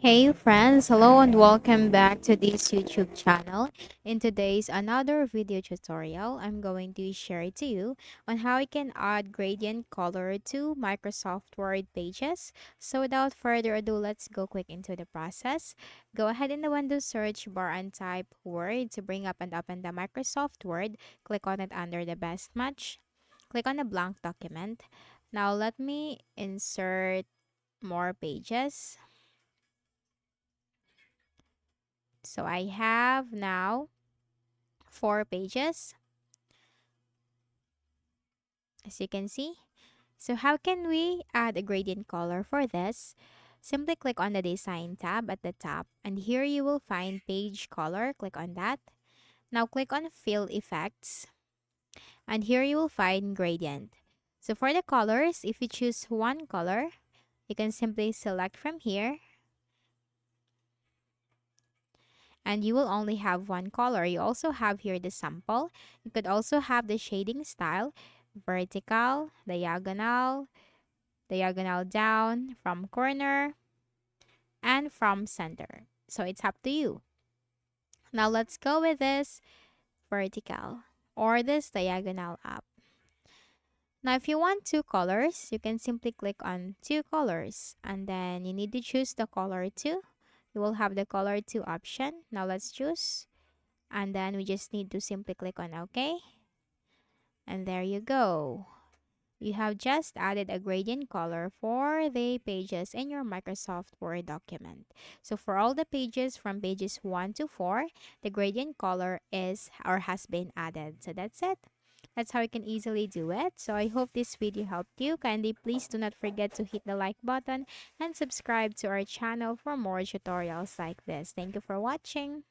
Hey friends, hello and welcome back to this YouTube channel. In today's another video tutorial, I'm going to share to you on how you can add gradient color to Microsoft Word pages. So without further ado, let's go quick into the process. Go ahead in the Windows search bar and type Word to bring up and open the Microsoft Word. Click on it under the best match. Click on the blank document. Now let me insert more pages. So I have now 4 pages, as you can see. So how can we add a gradient color for this? Simply click on the Design tab at the top, and here you will find Page Color. Click on that. Now click on Fill Effects, and here you will find Gradient. So for the colors, if you choose one color, you can simply select from here, and you will only have one color. You also have here the sample. You could also have the shading style, vertical, diagonal down, from corner, and from center. So it's up to you. Now let's go with this vertical or this diagonal up. Now if you want two colors, you can simply click on two colors and then you need to choose the color 2. You will have the color 2 option. Now let's choose, and then we just need to simply click on OK. And there you go. You have just added a gradient color for the pages in your Microsoft Word document. So for all the pages from pages 1 to 4, the gradient color is or has been added. So that's it. That's how you can easily do it. So I hope this video helped you. Kindly please do not forget to hit the like button and subscribe to our channel for more tutorials like this. Thank you for watching.